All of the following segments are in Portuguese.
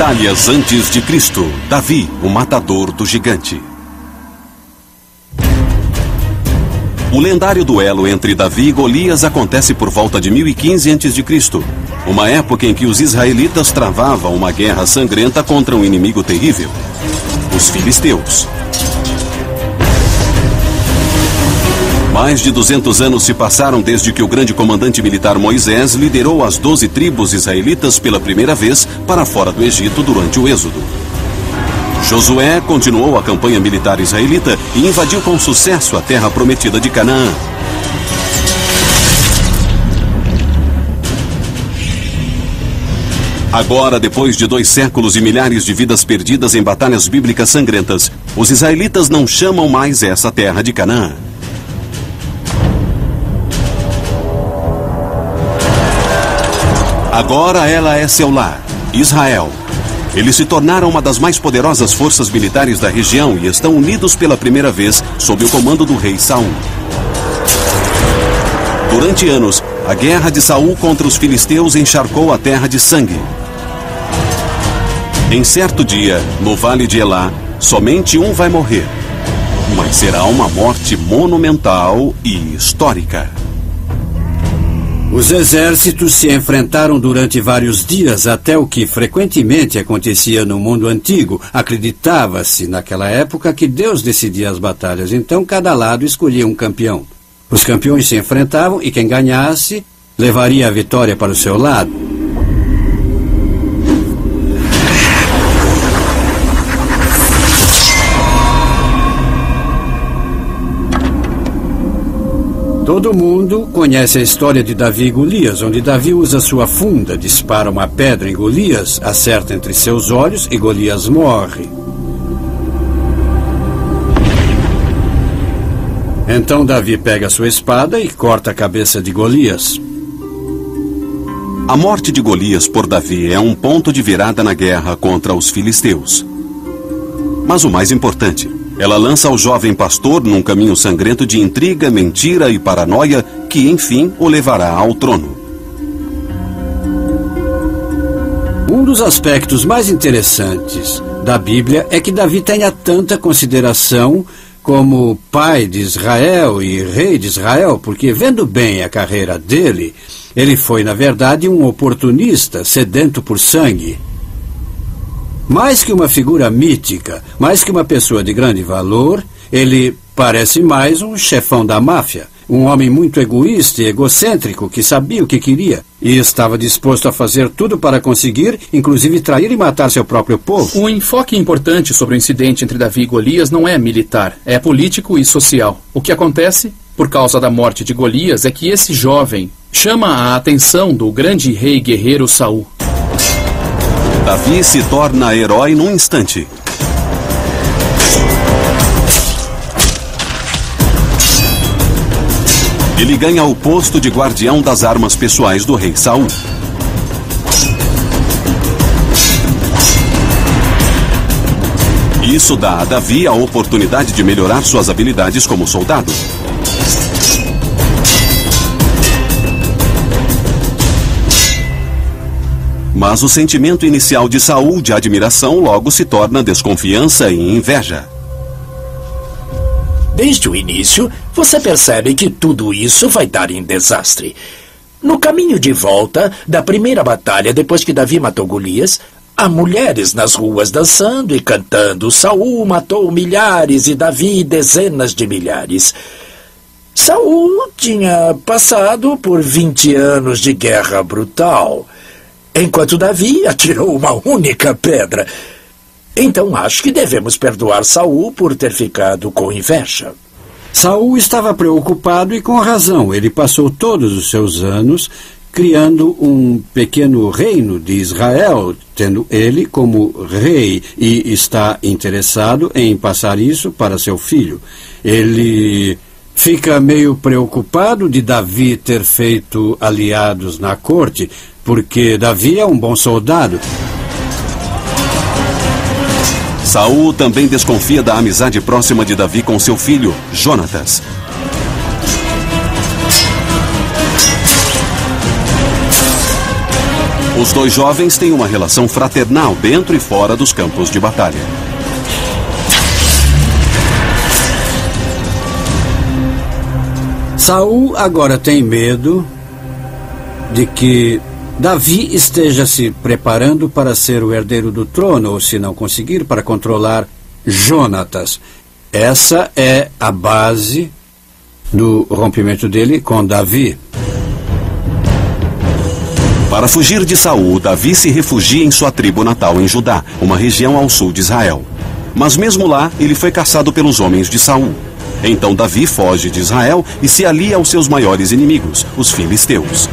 batalhas antes de Cristo. Davi, o matador do gigante. O lendário duelo entre Davi e Golias acontece por volta de 1015 a.C., uma época em que os israelitas travavam uma guerra sangrenta contra um inimigo terrível, os filisteus. Mais de 200 anos se passaram desde que o grande comandante militar Moisés liderou as 12 tribos israelitas pela primeira vez para fora do Egito durante o Êxodo. Josué continuou a campanha militar israelita e invadiu com sucesso a terra prometida de Canaã. Agora, depois de 2 séculos e milhares de vidas perdidas em batalhas bíblicas sangrentas, os israelitas não chamam mais essa terra de Canaã. Agora ela é seu lar, Israel. Eles se tornaram uma das mais poderosas forças militares da região e estão unidos pela primeira vez sob o comando do rei Saul. Durante anos, a guerra de Saul contra os filisteus encharcou a terra de sangue. Em certo dia, no vale de Elá, somente um vai morrer, mas será uma morte monumental e histórica. Os exércitos se enfrentaram durante vários dias, até o que frequentemente acontecia no mundo antigo. Acreditava-se naquela época que Deus decidia as batalhas, então cada lado escolhia um campeão. Os campeões se enfrentavam e quem ganhasse levaria a vitória para o seu lado. Todo mundo conhece a história de Davi e Golias, onde Davi usa sua funda, dispara uma pedra em Golias, acerta entre seus olhos e Golias morre. Então Davi pega sua espada e corta a cabeça de Golias. A morte de Golias por Davi é um ponto de virada na guerra contra os filisteus. Mas o mais importante, ela lança o jovem pastor num caminho sangrento de intriga, mentira e paranoia que, enfim, o levará ao trono. Um dos aspectos mais interessantes da Bíblia é que Davi tenha tanta consideração como pai de Israel e rei de Israel, porque, vendo bem a carreira dele, ele foi, na verdade, um oportunista sedento por sangue. Mais que uma figura mítica, mais que uma pessoa de grande valor, ele parece mais um chefão da máfia, um homem muito egoísta e egocêntrico que sabia o que queria e estava disposto a fazer tudo para conseguir, inclusive trair e matar seu próprio povo. Um enfoque importante sobre o incidente entre Davi e Golias não é militar, é político e social. O que acontece, por causa da morte de Golias, é que esse jovem chama a atenção do grande rei guerreiro Saul. Davi se torna herói num instante. Ele ganha o posto de guardião das armas pessoais do rei Saul. Isso dá a Davi a oportunidade de melhorar suas habilidades como soldado. Mas o sentimento inicial de Saul de admiração logo se torna desconfiança e inveja. Desde o início, você percebe que tudo isso vai dar em desastre. No caminho de volta da primeira batalha, depois que Davi matou Golias, há mulheres nas ruas dançando e cantando. Saul matou milhares e Davi dezenas de milhares. Saul tinha passado por 20 anos de guerra brutal, enquanto Davi atirou uma única pedra. Então acho que devemos perdoar Saul por ter ficado com inveja. Saul estava preocupado e com razão. Ele passou todos os seus anos criando um pequeno reino de Israel, tendo ele como rei, e está interessado em passar isso para seu filho. Ele fica meio preocupado de Davi ter feito aliados na corte, porque Davi é um bom soldado. Saul também desconfia da amizade próxima de Davi com seu filho, Jonatas. Os dois jovens têm uma relação fraternal dentro e fora dos campos de batalha. Saul agora tem medo de que Davi esteja se preparando para ser o herdeiro do trono, ou se não conseguir, para controlar Jonatas. Essa é a base do rompimento dele com Davi. Para fugir de Saul, Davi se refugia em sua tribo natal em Judá, uma região ao sul de Israel. Mas mesmo lá, ele foi caçado pelos homens de Saul. Então Davi foge de Israel e se alia aos seus maiores inimigos, os filisteus.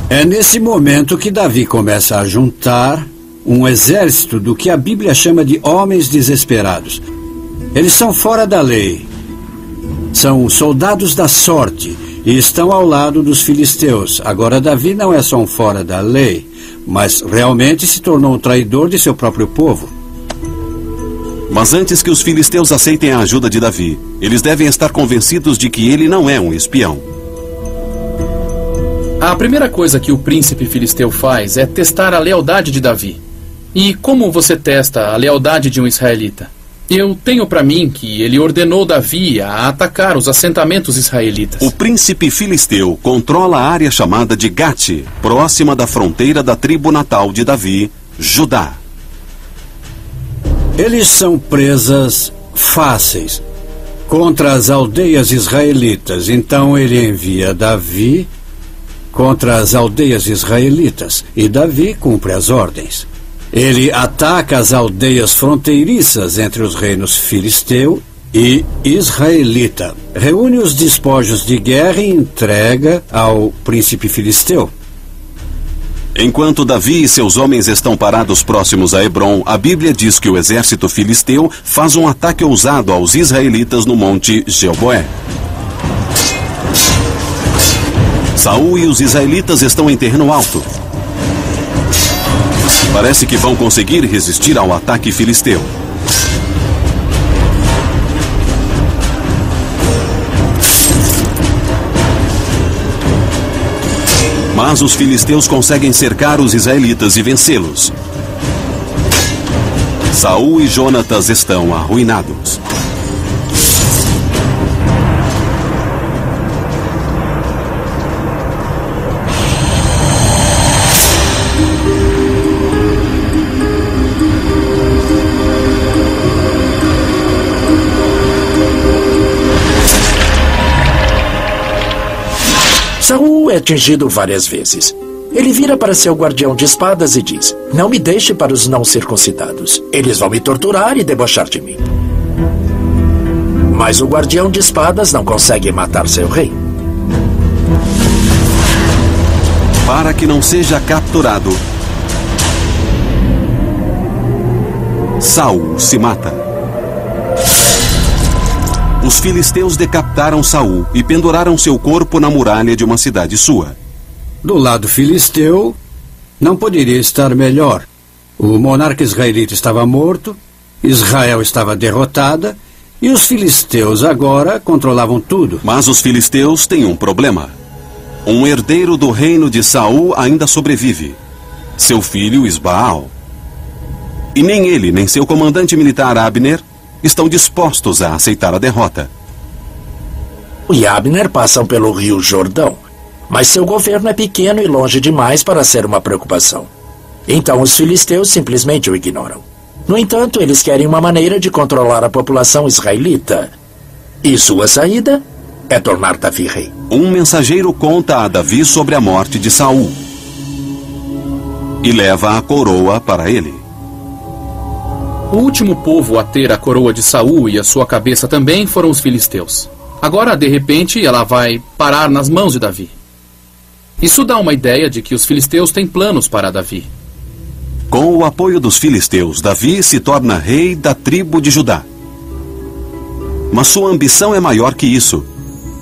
É nesse momento que Davi começa a juntar um exército do que a Bíblia chama de homens desesperados. Eles são fora da lei. São soldados da sorte e estão ao lado dos filisteus. Agora Davi não é só um fora da lei, mas realmente se tornou um traidor de seu próprio povo. Mas antes que os filisteus aceitem a ajuda de Davi, eles devem estar convencidos de que ele não é um espião. A primeira coisa que o príncipe filisteu faz é testar a lealdade de Davi. E como você testa a lealdade de um israelita? Eu tenho para mim que ele ordenou Davi a atacar os assentamentos israelitas. O príncipe filisteu controla a área chamada de Gate, próxima da fronteira da tribo natal de Davi, Judá. Eles são presas fáceis contra as aldeias israelitas. Então ele envia Davi contra as aldeias israelitas e Davi cumpre as ordens. Ele ataca as aldeias fronteiriças entre os reinos filisteu e israelita, reúne os despojos de guerra e entrega ao príncipe filisteu. Enquanto Davi e seus homens estão parados próximos a Hebrom, a Bíblia diz que o exército filisteu faz um ataque ousado aos israelitas no monte Gilboé. Saul e os israelitas estão em terreno alto. Parece que vão conseguir resistir ao ataque filisteu. Mas os filisteus conseguem cercar os israelitas e vencê-los. Saul e Jonatas estão arruinados. Saul é atingido várias vezes. Ele vira para seu guardião de espadas e diz: "Não me deixe para os não circuncidados. Eles vão me torturar e debochar de mim." Mas o guardião de espadas não consegue matar seu rei. Para que não seja capturado, Saul se mata. Os filisteus decapitaram Saul e penduraram seu corpo na muralha de uma cidade sua. Do lado filisteu, não poderia estar melhor. O monarca israelita estava morto, Israel estava derrotada e os filisteus agora controlavam tudo. Mas os filisteus têm um problema. Um herdeiro do reino de Saul ainda sobrevive, seu filho Isbaal. E nem ele, nem seu comandante militar Abner estão dispostos a aceitar a derrota. E Abner passam pelo rio Jordão, mas seu governo é pequeno e longe demais para ser uma preocupação. Então os filisteus simplesmente o ignoram. No entanto, eles querem uma maneira de controlar a população israelita. E sua saída é tornar Davi rei. Um mensageiro conta a Davi sobre a morte de Saul e leva a coroa para ele. O último povo a ter a coroa de Saul e a sua cabeça também foram os filisteus. Agora, de repente, ela vai parar nas mãos de Davi. Isso dá uma ideia de que os filisteus têm planos para Davi. Com o apoio dos filisteus, Davi se torna rei da tribo de Judá. Mas sua ambição é maior que isso.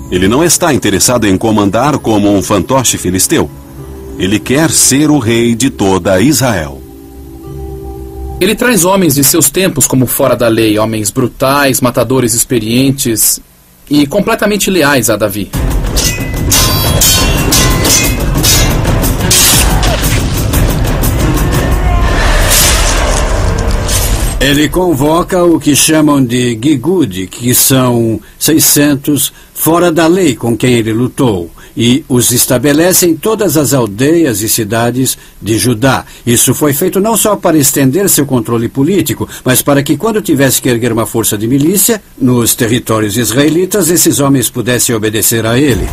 Ele não está interessado em comandar como um fantoche filisteu. Ele quer ser o rei de toda Israel. Ele traz homens de seus tempos como fora da lei, homens brutais, matadores experientes e completamente leais a Davi. Ele convoca o que chamam de Gigud, que são 600 fora da lei com quem ele lutou, e os estabelece em todas as aldeias e cidades de Judá. Isso foi feito não só para estender seu controle político, mas para que, quando tivesse que erguer uma força de milícia nos territórios israelitas, esses homens pudessem obedecer a ele.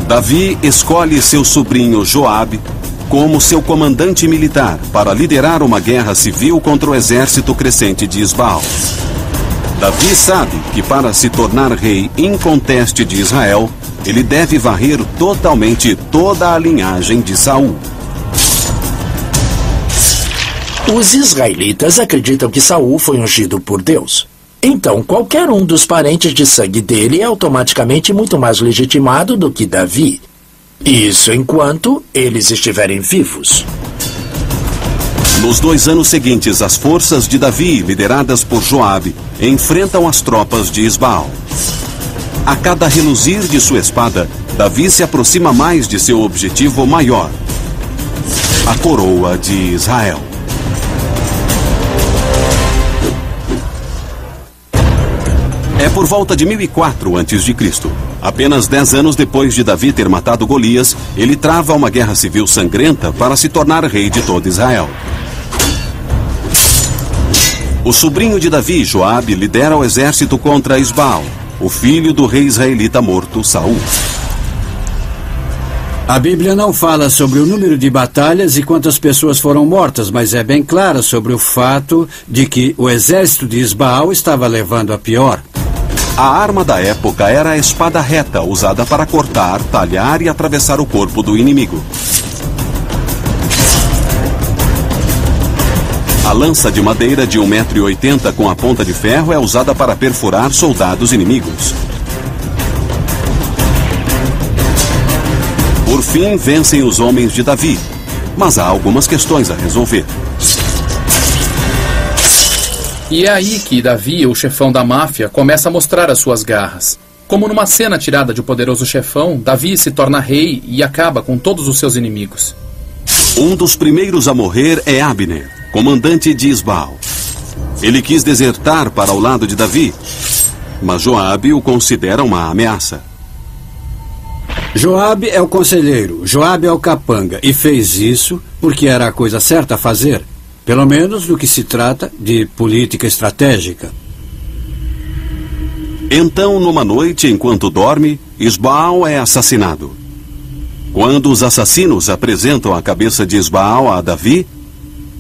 Davi escolhe seu sobrinho Joabe como seu comandante militar para liderar uma guerra civil contra o exército crescente de Isbaal. Davi sabe que, para se tornar rei inconteste de Israel, ele deve varrer totalmente toda a linhagem de Saul. Os israelitas acreditam que Saul foi ungido por Deus. Então, qualquer um dos parentes de sangue dele é automaticamente muito mais legitimado do que Davi. Isso enquanto eles estiverem vivos. Nos 2 anos seguintes, as forças de Davi, lideradas por Joabe, enfrentam as tropas de Isbaal. A cada reluzir de sua espada, Davi se aproxima mais de seu objetivo maior: a coroa de Israel. É por volta de 1004 a.C. Apenas 10 anos depois de Davi ter matado Golias, ele trava uma guerra civil sangrenta para se tornar rei de todo Israel. O sobrinho de Davi, Joabe, lidera o exército contra Isbaal, o filho do rei israelita morto, Saul. A Bíblia não fala sobre o número de batalhas e quantas pessoas foram mortas, mas é bem clara sobre o fato de que o exército de Isbaal estava levando a pior. A arma da época era a espada reta, usada para cortar, talhar e atravessar o corpo do inimigo. A lança de madeira de 1,80 m com a ponta de ferro é usada para perfurar soldados inimigos. Por fim, vencem os homens de Davi, mas há algumas questões a resolver. E é aí que Davi, o chefão da máfia, começa a mostrar as suas garras. Como numa cena tirada de O Poderoso Chefão, Davi se torna rei e acaba com todos os seus inimigos. Um dos primeiros a morrer é Abner, comandante de Isbaal. Ele quis desertar para o lado de Davi, mas Joabe o considera uma ameaça. Joabe é o conselheiro, Joabe é o capanga, e fez isso porque era a coisa certa a fazer. Pelo menos no que se trata de política estratégica. Então, numa noite, enquanto dorme, Isbaal é assassinado. Quando os assassinos apresentam a cabeça de Isbaal a Davi,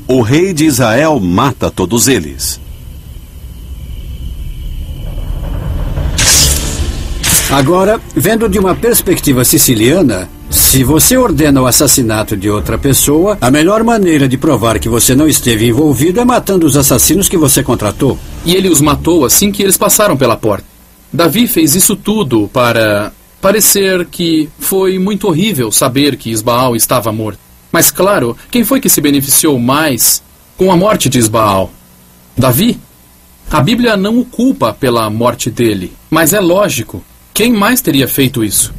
o rei de Israel mata todos eles. Agora, vendo de uma perspectiva siciliana, se você ordena o assassinato de outra pessoa, a melhor maneira de provar que você não esteve envolvido é matando os assassinos que você contratou. E ele os matou assim que eles passaram pela porta. Davi fez isso tudo para parecer que foi muito horrível saber que Isbaal estava morto. Mas claro, quem foi que se beneficiou mais com a morte de Isbaal? Davi? A Bíblia não o culpa pela morte dele, mas é lógico. Quem mais teria feito isso?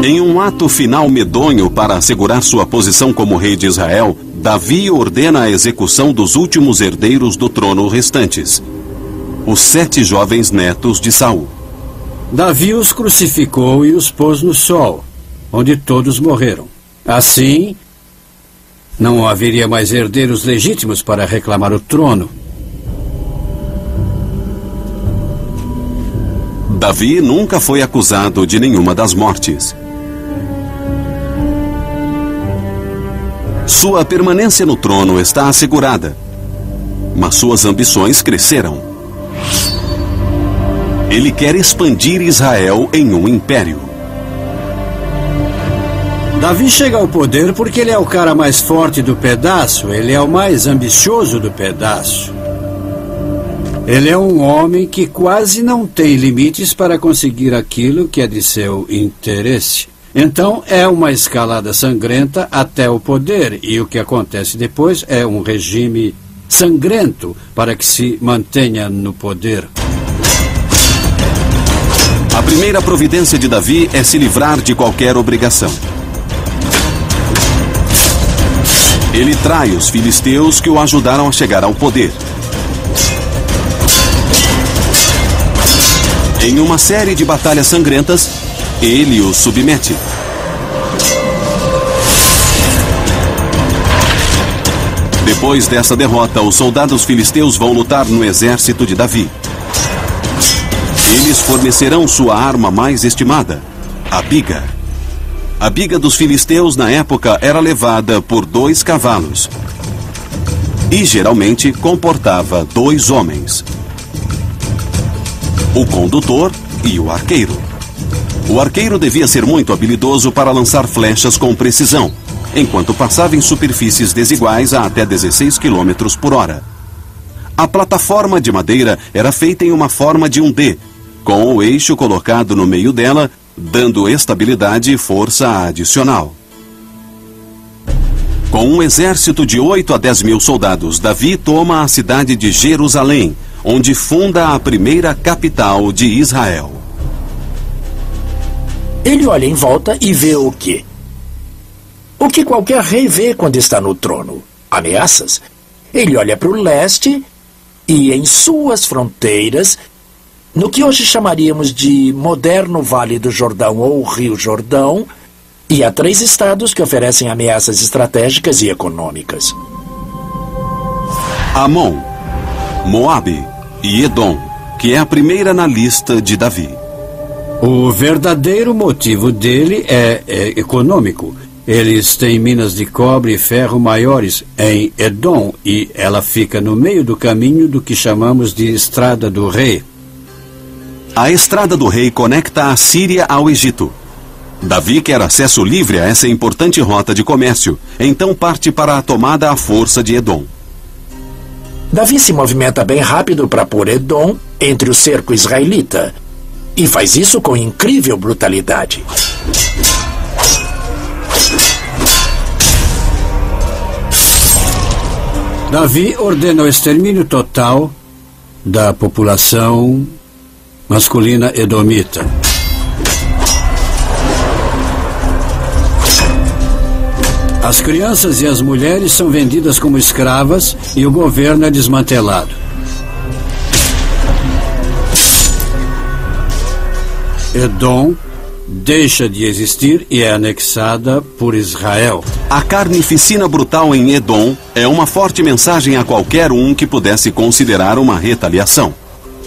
Em um ato final medonho para assegurar sua posição como rei de Israel, Davi ordena a execução dos últimos herdeiros do trono restantes, os 7 jovens netos de Saul. Davi os crucificou e os pôs no sol, onde todos morreram. Assim, não haveria mais herdeiros legítimos para reclamar o trono. Davi nunca foi acusado de nenhuma das mortes. Sua permanência no trono está assegurada, mas suas ambições cresceram. Ele quer expandir Israel em um império. Davi chega ao poder porque ele é o cara mais forte do pedaço, ele é o mais ambicioso do pedaço. Ele é um homem que quase não tem limites para conseguir aquilo que é de seu interesse. Então é uma escalada sangrenta até o poder, e o que acontece depois é um regime sangrento para que se mantenha no poder. A primeira providência de Davi é se livrar de qualquer obrigação. Ele trai os filisteus que o ajudaram a chegar ao poder. Em uma série de batalhas sangrentas, ele os submete. Depois dessa derrota, os soldados filisteus vão lutar no exército de Davi. Eles fornecerão sua arma mais estimada, a biga. A biga dos filisteus na época era levada por 2 cavalos e geralmente comportava 2 homens, o condutor e o arqueiro. O arqueiro devia ser muito habilidoso para lançar flechas com precisão, enquanto passava em superfícies desiguais a até 16 km por hora. A plataforma de madeira era feita em uma forma de um D, com o eixo colocado no meio dela, dando estabilidade e força adicional. Com um exército de 8 a 10 mil soldados, Davi toma a cidade de Jerusalém, onde funda a primeira capital de Israel. Ele olha em volta e vê o quê? O que qualquer rei vê quando está no trono: ameaças. Ele olha para o leste e, em suas fronteiras, no que hoje chamaríamos de moderno Vale do Jordão ou Rio Jordão, e há 3 estados que oferecem ameaças estratégicas e econômicas: Amon, Moabe e Edom, que é a primeira na lista de Davi. O verdadeiro motivo dele é econômico. Eles têm minas de cobre e ferro maiores em Edom e ela fica no meio do caminho do que chamamos de Estrada do Rei. A Estrada do Rei conecta a Síria ao Egito. Davi quer acesso livre a essa importante rota de comércio, então parte para a tomada à força de Edom. Davi se movimenta bem rápido para pôr Edom entre o cerco israelita, e faz isso com incrível brutalidade. Davi ordena o extermínio total da população masculina edomita. As crianças e as mulheres são vendidas como escravas e o governo é desmantelado. Edom deixa de existir e é anexada por Israel. A carnificina brutal em Edom é uma forte mensagem a qualquer um que pudesse considerar uma retaliação.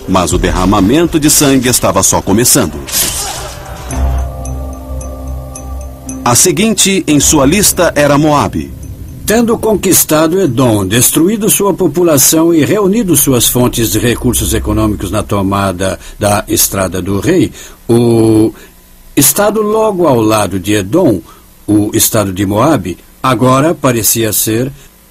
Mas o derramamento de sangue estava só começando. A seguinte em sua lista era Moabe. Tendo conquistado Edom, destruído sua população e reunido suas fontes de recursos econômicos na tomada da Estrada do Rei, o estado logo ao lado de Edom, o estado de Moabe, agora parecia ser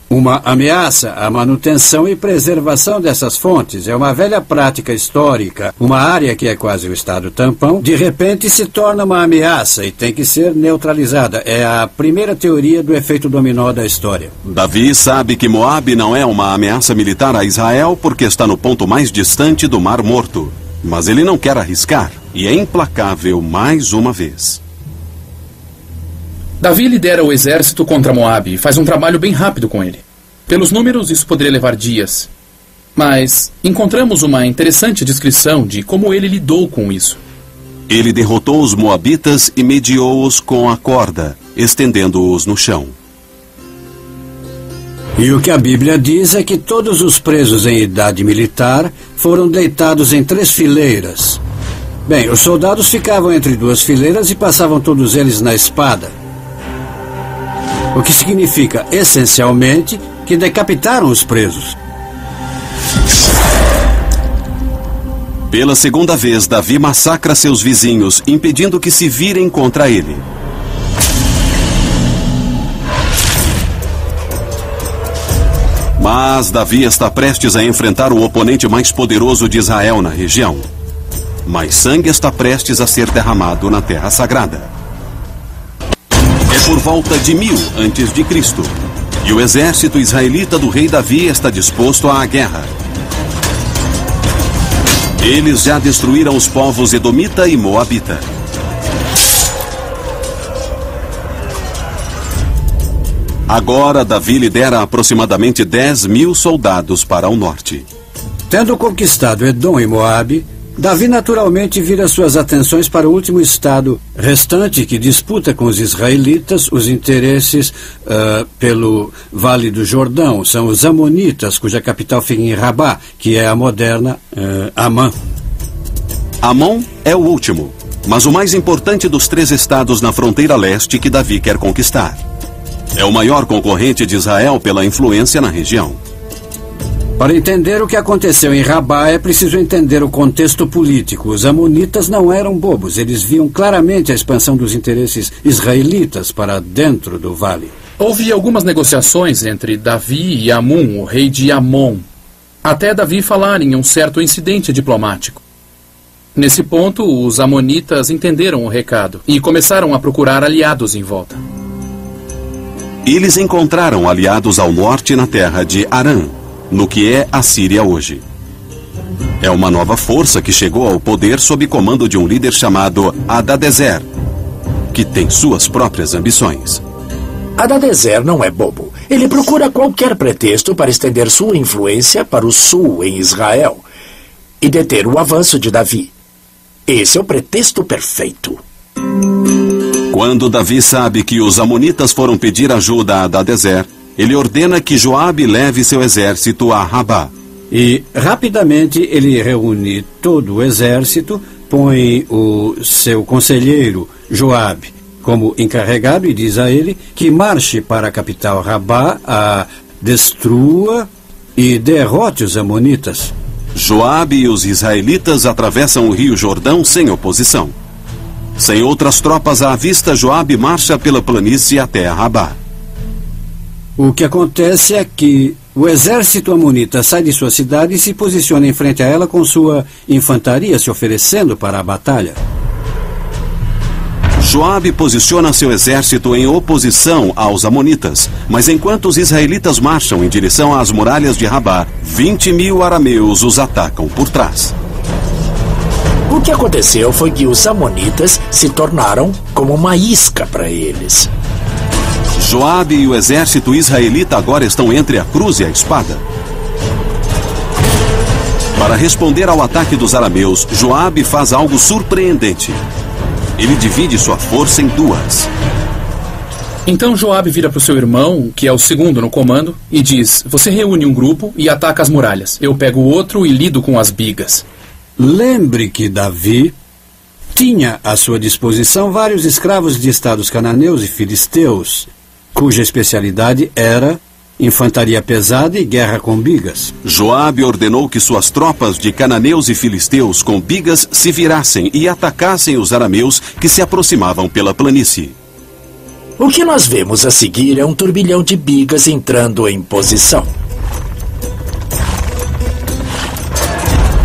uma ameaça à manutenção e preservação dessas fontes. É uma velha prática histórica. Uma área que é quase o estado tampão, de repente se torna uma ameaça e tem que ser neutralizada. É a primeira teoria do efeito dominó da história. Davi sabe que Moabe não é uma ameaça militar a Israel porque está no ponto mais distante do Mar Morto. Mas ele não quer arriscar e é implacável mais uma vez. Davi lidera o exército contra Moabe e faz um trabalho bem rápido com ele. Pelos números, isso poderia levar dias. Mas encontramos uma interessante descrição de como ele lidou com isso. Ele derrotou os moabitas e mediou-os com a corda, estendendo-os no chão. E o que a Bíblia diz é que todos os presos em idade militar foram deitados em 3 fileiras. Bem, os soldados ficavam entre 2 fileiras e passavam todos eles na espada. O que significa, essencialmente, que decapitaram os presos. Pela segunda vez, Davi massacra seus vizinhos, impedindo que se virem contra ele. Mas Davi está prestes a enfrentar o oponente mais poderoso de Israel na região. Mas sangue está prestes a ser derramado na Terra Sagrada. É por volta de 1000 a.C. E o exército israelita do rei Davi está disposto à guerra. Eles já destruíram os povos edomita e moabita. Agora, Davi lidera aproximadamente 10.000 soldados para o norte. Tendo conquistado Edom e Moabe, Davi naturalmente vira suas atenções para o último estado restante que disputa com os israelitas os interesses pelo Vale do Jordão. São os Amonitas, cuja capital fica em Rabá, que é a moderna Amã. Amon é o último, mas o mais importante dos 3 estados na fronteira leste que Davi quer conquistar. É o maior concorrente de Israel pela influência na região. Para entender o que aconteceu em Rabá, é preciso entender o contexto político. Os amonitas não eram bobos. Eles viam claramente a expansão dos interesses israelitas para dentro do vale. Houve algumas negociações entre Davi e Amun, o rei de Amon, até Davi falar em um certo incidente diplomático. Nesse ponto, os amonitas entenderam o recado e começaram a procurar aliados em volta. Eles encontraram aliados ao norte na terra de Arã, no que é a Síria hoje. É uma nova força que chegou ao poder sob comando de um líder chamado Hadadezer, que tem suas próprias ambições. Hadadezer não é bobo. Ele procura qualquer pretexto para estender sua influência para o sul em Israel e deter o avanço de Davi. Esse é o pretexto perfeito. Quando Davi sabe que os amonitas foram pedir ajuda a Hadadezer, ele ordena que Joabe leve seu exército a Rabá. E, rapidamente, ele reúne todo o exército, põe o seu conselheiro, Joabe, como encarregado e diz a ele que marche para a capital Rabá, a destrua e derrote os amonitas. Joabe e os israelitas atravessam o rio Jordão sem oposição. Sem outras tropas à vista, Joabe marcha pela planície até a Rabá. O que acontece é que o exército amonita sai de sua cidade e se posiciona em frente a ela com sua infantaria se oferecendo para a batalha. Joabe posiciona seu exército em oposição aos amonitas, mas enquanto os israelitas marcham em direção às muralhas de Rabá, 20.000 arameus os atacam por trás. O que aconteceu foi que os amonitas se tornaram como uma isca para eles. Joabe e o exército israelita agora estão entre a cruz e a espada. Para responder ao ataque dos arameus, Joabe faz algo surpreendente. Ele divide sua força em 2. Então Joabe vira para o seu irmão, que é o segundo no comando, e diz: você reúne um grupo e ataca as muralhas. Eu pego o outro e lido com as bigas. Lembre que Davi tinha à sua disposição vários escravos de estados cananeus e filisteus, cuja especialidade era infantaria pesada e guerra com bigas. Joabe ordenou que suas tropas de cananeus e filisteus com bigas se virassem e atacassem os arameus que se aproximavam pela planície. O que nós vemos a seguir é um turbilhão de bigas entrando em posição.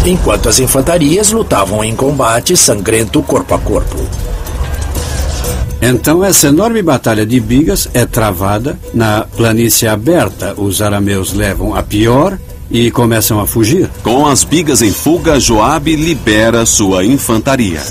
Enquanto as infantarias lutavam em combate sangrento corpo a corpo. Então essa enorme batalha de bigas é travada na planície aberta. Os arameus levam a pior e começam a fugir. Com as bigas em fuga, Joabe libera sua infantaria.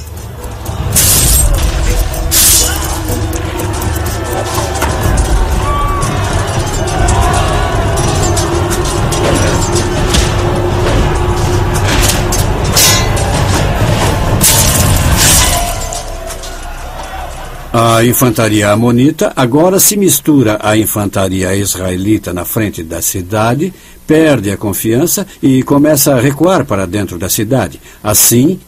A infantaria amonita agora se mistura à infantaria israelita na frente da cidade, perde a confiança e começa a recuar para dentro da cidade. Assim,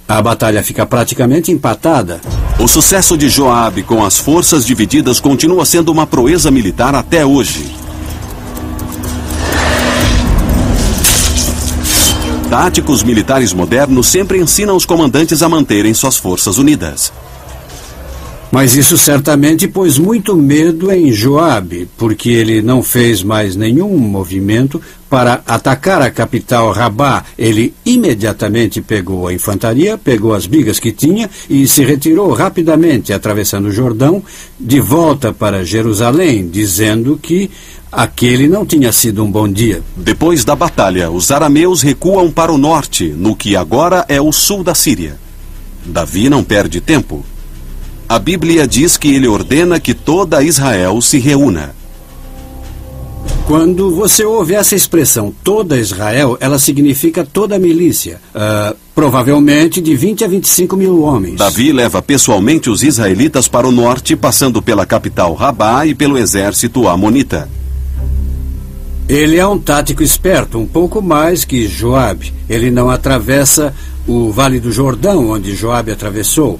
a batalha fica praticamente empatada. O sucesso de Joabe com as forças divididas continua sendo uma proeza militar até hoje. Táticos militares modernos sempre ensinam os comandantes a manterem suas forças unidas. Mas isso certamente pôs muito medo em Joabe, porque ele não fez mais nenhum movimento para atacar a capital Rabá. Ele imediatamente pegou a infantaria, pegou as bigas que tinha e se retirou rapidamente, atravessando o Jordão, de volta para Jerusalém, dizendo que aquele não tinha sido um bom dia. Depois da batalha, os arameus recuam para o norte, no que agora é o sul da Síria. Davi não perde tempo. A Bíblia diz que ele ordena que toda Israel se reúna. Quando você ouve essa expressão, toda Israel, ela significa toda a milícia. Provavelmente de 20 a 25 mil homens. Davi leva pessoalmente os israelitas para o norte, passando pela capital Rabá e pelo exército amonita. Ele é um tático esperto, um pouco mais que Joabe. Ele não atravessa o Vale do Jordão, onde Joabe atravessou.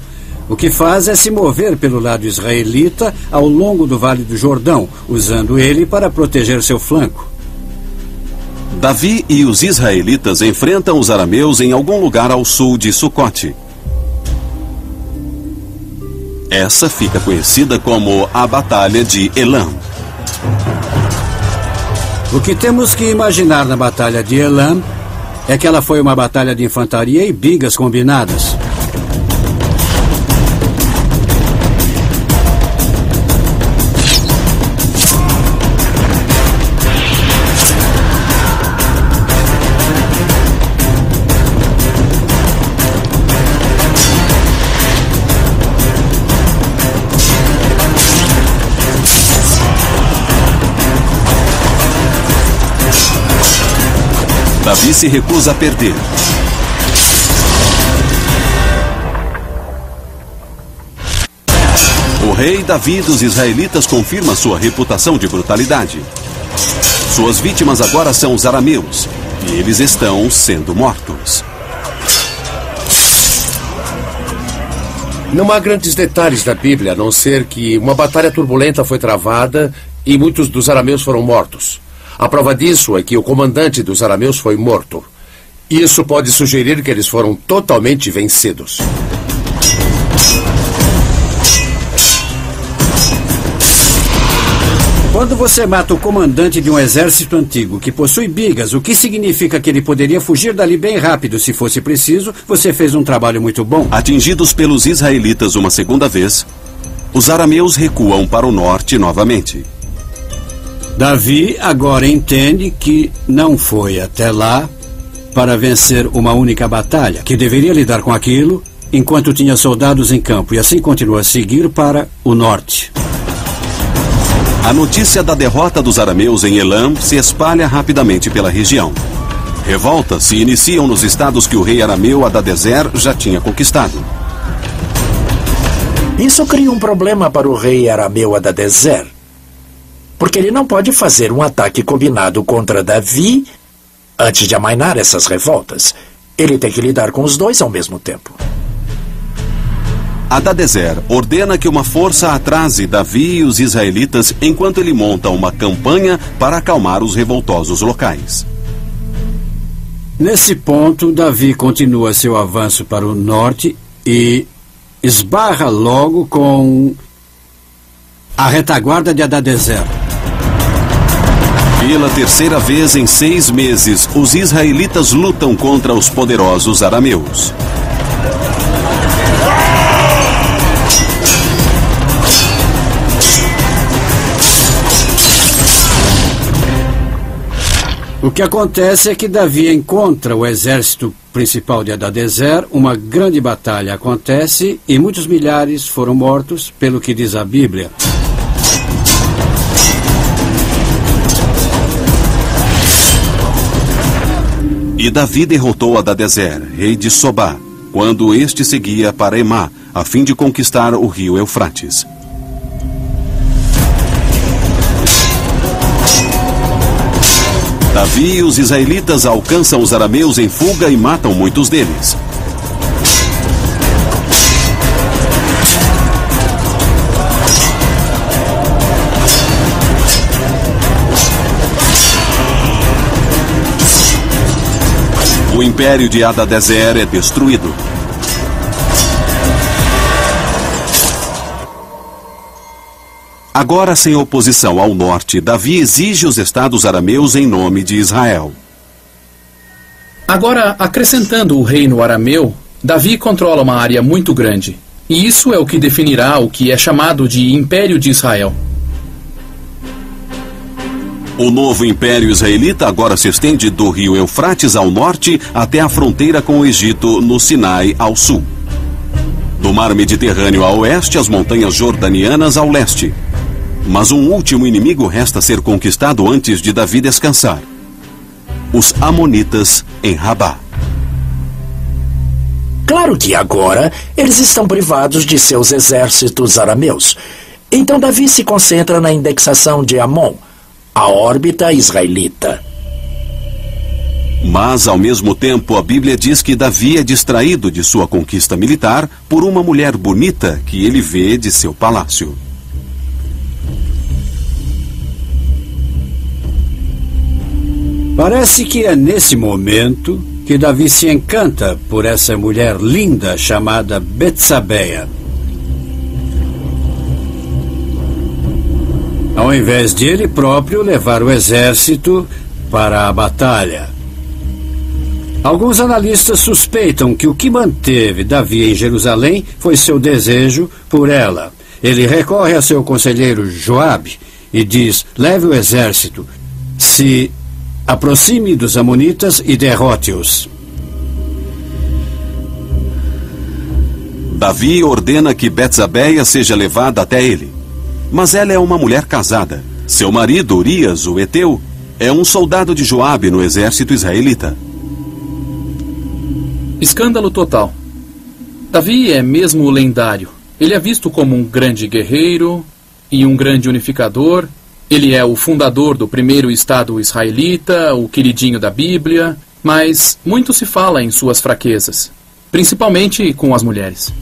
O que faz é se mover pelo lado israelita ao longo do Vale do Jordão, usando ele para proteger seu flanco. Davi e os israelitas enfrentam os arameus em algum lugar ao sul de Sucote. Essa fica conhecida como a Batalha de Elam. O que temos que imaginar na Batalha de Elam é que ela foi uma batalha de infantaria e bigas combinadas. Davi se recusa a perder. O rei Davi dos israelitas confirma sua reputação de brutalidade. Suas vítimas agora são os arameus, e eles estão sendo mortos. Não há grandes detalhes na Bíblia, a não ser que uma batalha turbulenta foi travada e muitos dos arameus foram mortos. A prova disso é que o comandante dos arameus foi morto. Isso pode sugerir que eles foram totalmente vencidos. Quando você mata o comandante de um exército antigo que possui bigas, o que significa que ele poderia fugir dali bem rápido se fosse preciso, você fez um trabalho muito bom. Atingidos pelos israelitas uma segunda vez, os arameus recuam para o norte novamente. Davi agora entende que não foi até lá para vencer uma única batalha, que deveria lidar com aquilo enquanto tinha soldados em campo, e assim continua a seguir para o norte. A notícia da derrota dos arameus em Elam se espalha rapidamente pela região. Revoltas se iniciam nos estados que o rei arameu Hadadezer já tinha conquistado. Isso cria um problema para o rei arameu Hadadezer, porque ele não pode fazer um ataque combinado contra Davi antes de amainar essas revoltas. Ele tem que lidar com os dois ao mesmo tempo. Hadadezer ordena que uma força atrase Davi e os israelitas enquanto ele monta uma campanha para acalmar os revoltosos locais. Nesse ponto, Davi continua seu avanço para o norte e esbarra logo com a retaguarda de Hadadezer. Pela terceira vez em 6 meses, os israelitas lutam contra os poderosos arameus. O que acontece é que Davi encontra o exército principal de Hadadezer, uma grande batalha acontece e muitos milhares foram mortos, pelo que diz a Bíblia. E Davi derrotou Hadadezer, rei de Sobá, quando este seguia para Emá, a fim de conquistar o rio Eufrates. Davi e os israelitas alcançam os arameus em fuga e matam muitos deles. O império de Hadadezer é destruído. Agora, sem oposição ao norte, Davi exige os estados arameus em nome de Israel. Agora, acrescentando o reino arameu, Davi controla uma área muito grande. E isso é o que definirá o que é chamado de Império de Israel. O novo Império Israelita agora se estende do rio Eufrates ao norte até a fronteira com o Egito, no Sinai, ao sul. Do mar Mediterrâneo a oeste, as montanhas jordanianas ao leste. Mas um último inimigo resta ser conquistado antes de Davi descansar: os amonitas em Rabá. Claro que agora eles estão privados de seus exércitos arameus. Então Davi se concentra na indexação de Amon, a órbita israelita. Mas, ao mesmo tempo, a Bíblia diz que Davi é distraído de sua conquista militar por uma mulher bonita que ele vê de seu palácio. Parece que é nesse momento que Davi se encanta por essa mulher linda chamada Betsabeia. Ao invés de ele próprio levar o exército para a batalha. Alguns analistas suspeitam que o que manteve Davi em Jerusalém foi seu desejo por ela. Ele recorre a seu conselheiro Joabe e diz: leve o exército, se aproxime dos amonitas e derrote-os. Davi ordena que Betsabeia seja levada até ele. Mas ela é uma mulher casada. Seu marido, Urias, o heteu, é um soldado de Joabe no exército israelita. Escândalo total. Davi é mesmo lendário. Ele é visto como um grande guerreiro e um grande unificador. Ele é o fundador do primeiro Estado israelita, o queridinho da Bíblia, mas muito se fala em suas fraquezas, principalmente com as mulheres.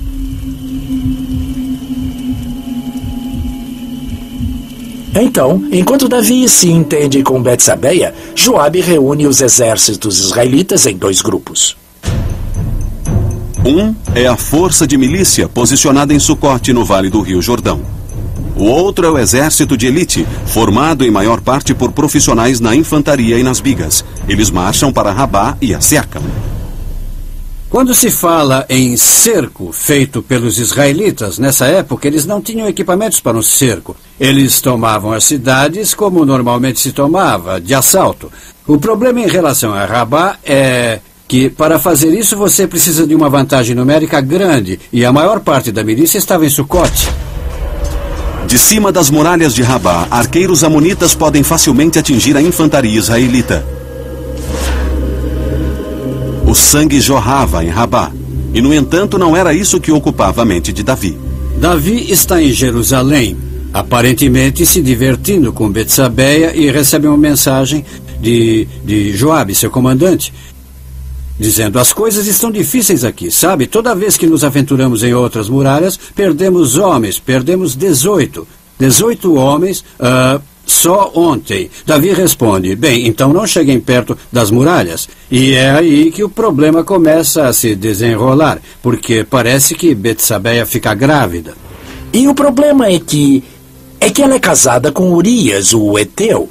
Então, enquanto Davi se entende com Betsabeia, Joabe reúne os exércitos israelitas em 2 grupos. Um é a força de milícia posicionada em Sucote, no Vale do Rio Jordão. O outro é o exército de elite, formado em maior parte por profissionais na infantaria e nas bigas. Eles marcham para Rabá e a cercam. Quando se fala em cerco feito pelos israelitas, nessa época eles não tinham equipamentos para um cerco. Eles tomavam as cidades como normalmente se tomava, de assalto. O problema em relação a Rabá é que para fazer isso você precisa de uma vantagem numérica grande e a maior parte da milícia estava em Sucote. De cima das muralhas de Rabá, arqueiros amonitas podem facilmente atingir a infantaria israelita. O sangue jorrava em Rabá, e no entanto não era isso que ocupava a mente de Davi. Davi está em Jerusalém, aparentemente se divertindo com Betsabeia, e recebe uma mensagem de Joabe, seu comandante, dizendo: as coisas estão difíceis aqui, sabe? Toda vez que nos aventuramos em outras muralhas, perdemos homens, perdemos 18 homens só ontem. Davi responde: bem, então não cheguem perto das muralhas. E é aí que o problema começa a se desenrolar, porque parece que Betsabeia fica grávida. E o problema é que ela é casada com Urias, o heteu.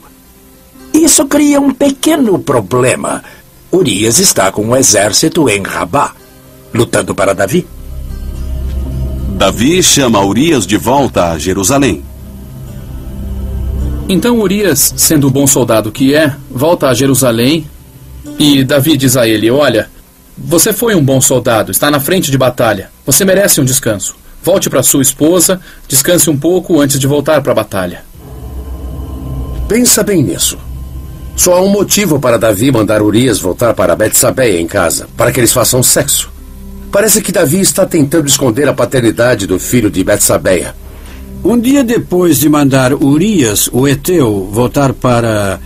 Isso cria um pequeno problema. Urias está com o exército em Rabá, lutando para Davi. Davi chama Urias de volta a Jerusalém. Então Urias, sendo o bom soldado que é, volta a Jerusalém e Davi diz a ele: olha, você foi um bom soldado, está na frente de batalha, você merece um descanso. Volte para sua esposa, descanse um pouco antes de voltar para a batalha. Pensa bem nisso. Só há um motivo para Davi mandar Urias voltar para Betsabeia em casa, para que eles façam sexo. Parece que Davi está tentando esconder a paternidade do filho de Betsabeia. Um dia depois de mandar Urias, o heteu, voltar para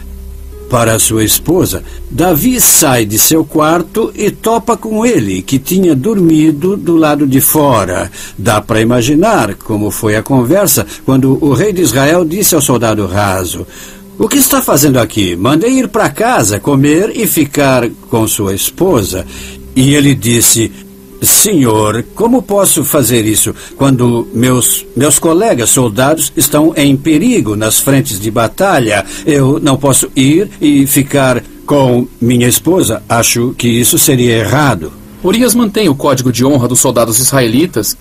sua esposa, Davi sai de seu quarto e topa com ele, que tinha dormido do lado de fora. Dá para imaginar como foi a conversa quando o rei de Israel disse ao soldado raso: o que está fazendo aqui? Mandei ir para casa, comer e ficar com sua esposa. E ele disse: senhor, como posso fazer isso quando meus colegas soldados estão em perigo nas frentes de batalha? Eu não posso ir e ficar com minha esposa. Acho que isso seria errado. Urias mantém o código de honra dos soldados israelitas,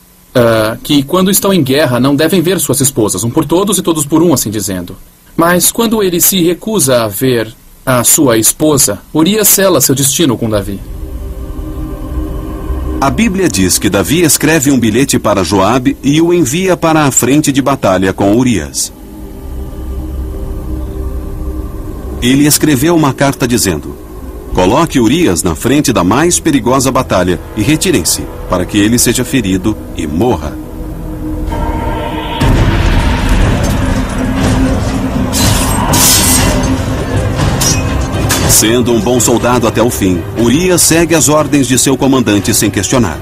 que quando estão em guerra não devem ver suas esposas, um por todos e todos por um, assim dizendo. Mas quando ele se recusa a ver a sua esposa, Urias sela seu destino com Davi. A Bíblia diz que Davi escreve um bilhete para Joabe e o envia para a frente de batalha com Urias. ele escreveu uma carta dizendo: coloque Urias na frente da mais perigosa batalha e retirem-se, para que ele seja ferido e morra. Sendo um bom soldado até o fim, Urias segue as ordens de seu comandante sem questionar.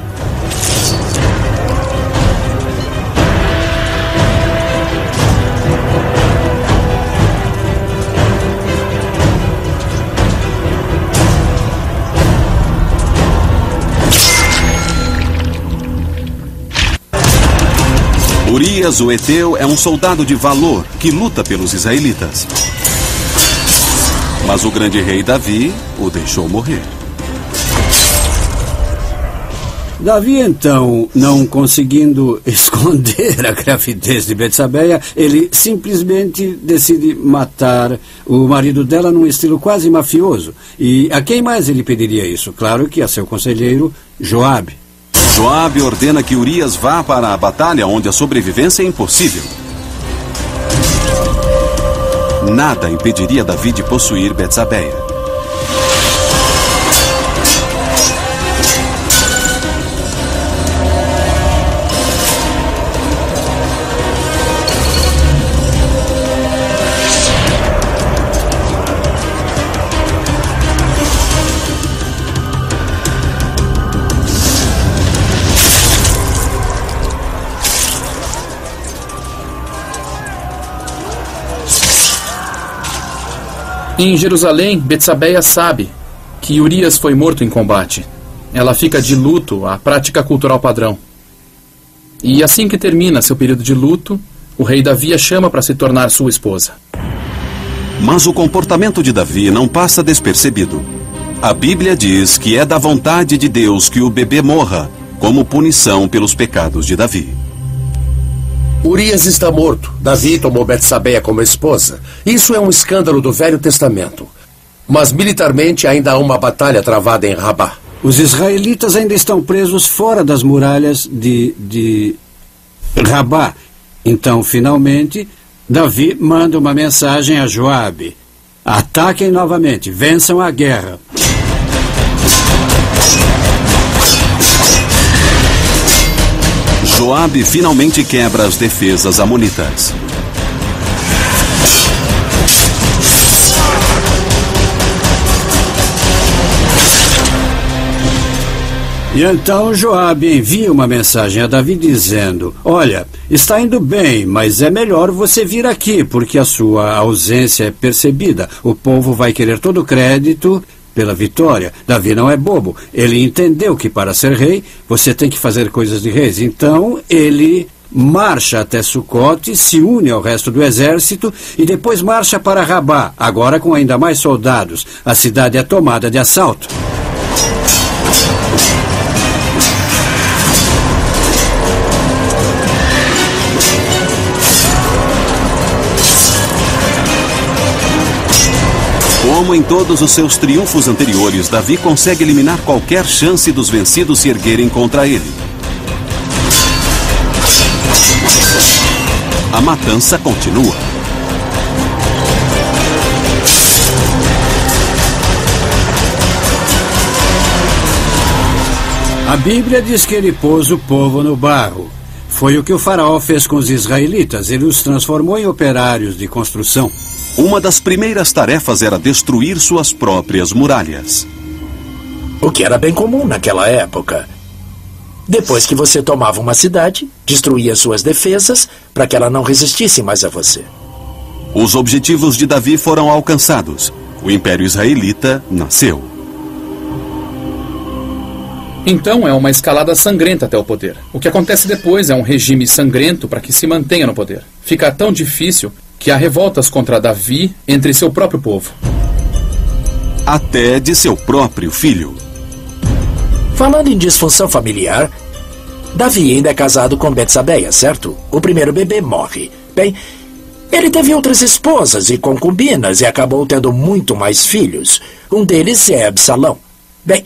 Urias, o Heteu, é um soldado de valor que luta pelos israelitas. Mas o grande rei Davi o deixou morrer. Davi, então, não conseguindo esconder a gravidez de Betsabeia, ele simplesmente decide matar o marido dela num estilo quase mafioso. E a quem mais ele pediria isso? Claro que a seu conselheiro, Joabe. Joabe ordena que Urias vá para a batalha onde a sobrevivência é impossível. Nada impediria Davi de possuir Betsabeia. Em Jerusalém, Betsabeia sabe que Urias foi morto em combate. Ela fica de luto à prática cultural padrão. E assim que termina seu período de luto, o rei Davi a chama para se tornar sua esposa. Mas o comportamento de Davi não passa despercebido. A Bíblia diz que é da vontade de Deus que o bebê morra, como punição pelos pecados de Davi. Urias está morto. Davi tomou Betsabeia como esposa. Isso é um escândalo do Velho Testamento. Mas militarmente ainda há uma batalha travada em Rabá. Os israelitas ainda estão presos fora das muralhas de Rabá. Então, finalmente, Davi manda uma mensagem a Joabe: ataquem novamente, vençam a guerra. Joabe finalmente quebra as defesas amonitas. E então Joabe envia uma mensagem a Davi dizendo: olha, está indo bem, mas é melhor você vir aqui, porque a sua ausência é percebida. O povo vai querer todo o crédito pela vitória. Davi não é bobo. Ele entendeu que para ser rei, você tem que fazer coisas de reis. Então, ele marcha até Sucote, se une ao resto do exército e depois marcha para Rabá, agora com ainda mais soldados. A cidade é tomada de assalto. Como em todos os seus triunfos anteriores, Davi consegue eliminar qualquer chance dos vencidos se erguerem contra ele. A matança continua. A Bíblia diz que ele pôs o povo no barro. Foi o que o faraó fez com os israelitas. Ele os transformou em operários de construção. Uma das primeiras tarefas era destruir suas próprias muralhas. O que era bem comum naquela época. Depois que você tomava uma cidade, destruía suas defesas para que ela não resistisse mais a você. Os objetivos de Davi foram alcançados. O Império Israelita nasceu. Então é uma escalada sangrenta até o poder. O que acontece depois é um regime sangrento para que se mantenha no poder. Fica tão difícil que há revoltas contra Davi entre seu próprio povo. Até de seu próprio filho. Falando em disfunção familiar, Davi ainda é casado com Betsabeia, certo? O primeiro bebê morre. Bem, ele teve outras esposas e concubinas e acabou tendo muito mais filhos. Um deles é Absalão. Bem,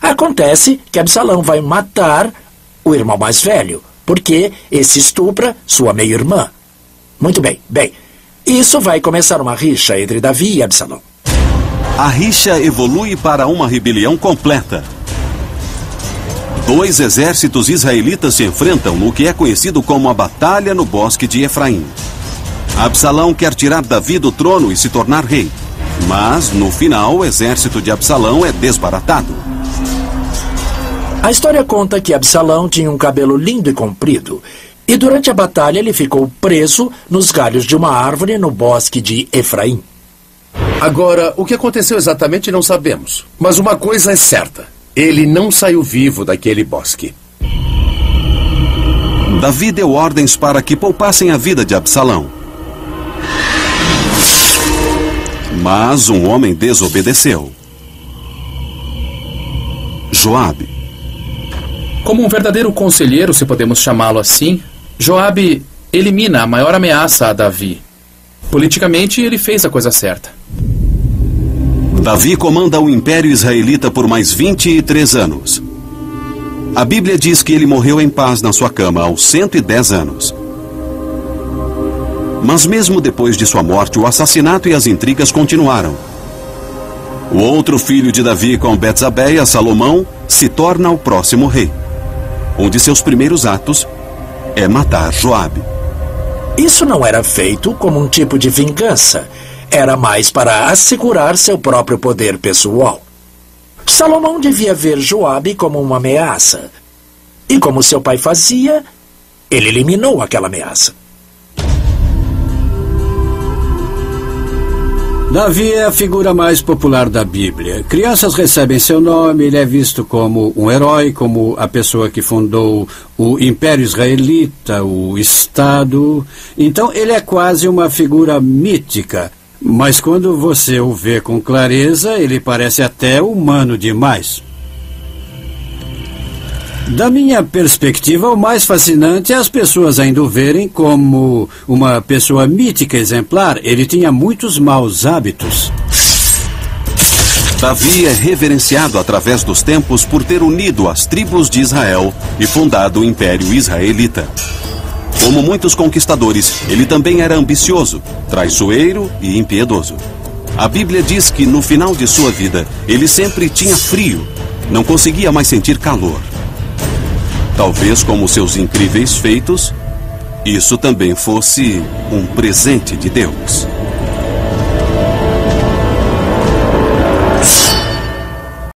acontece que Absalão vai matar o irmão mais velho, porque esse estupra sua meia-irmã. Muito bem, isso vai começar uma rixa entre Davi e Absalão. A rixa evolui para uma rebelião completa. 2 exércitos israelitas se enfrentam no que é conhecido como a Batalha no Bosque de Efraim. Absalão quer tirar Davi do trono e se tornar rei. Mas, no final, o exército de Absalão é desbaratado. A história conta que Absalão tinha um cabelo lindo e comprido. E durante a batalha ele ficou preso nos galhos de uma árvore no bosque de Efraim. Agora, o que aconteceu exatamente não sabemos. Mas uma coisa é certa. Ele não saiu vivo daquele bosque. Davi deu ordens para que poupassem a vida de Absalão. Mas um homem desobedeceu. Joabe. Como um verdadeiro conselheiro, se podemos chamá-lo assim, Joabe elimina a maior ameaça a Davi. Politicamente, ele fez a coisa certa. Davi comanda o Império Israelita por mais 23 anos. A Bíblia diz que ele morreu em paz na sua cama aos 110 anos. Mas mesmo depois de sua morte, o assassinato e as intrigas continuaram. O outro filho de Davi com Betsabeia, Salomão, se torna o próximo rei. Um de seus primeiros atos é matar Joabe. Isso não era feito como um tipo de vingança. Era mais para assegurar seu próprio poder pessoal. Salomão devia ver Joabe como uma ameaça. E como seu pai fazia, ele eliminou aquela ameaça. Davi é a figura mais popular da Bíblia. Crianças recebem seu nome, ele é visto como um herói, como a pessoa que fundou o Império Israelita, o Estado. Então ele é quase uma figura mítica. Mas quando você o vê com clareza, ele parece até humano demais. Da minha perspectiva, o mais fascinante é as pessoas ainda o verem como uma pessoa mítica exemplar. Ele tinha muitos maus hábitos. Davi é reverenciado através dos tempos por ter unido as tribos de Israel e fundado o Império Israelita. Como muitos conquistadores, ele também era ambicioso, traiçoeiro e impiedoso. A Bíblia diz que no final de sua vida, ele sempre tinha frio, não conseguia mais sentir calor. Talvez como seus incríveis feitos, isso também fosse um presente de Deus.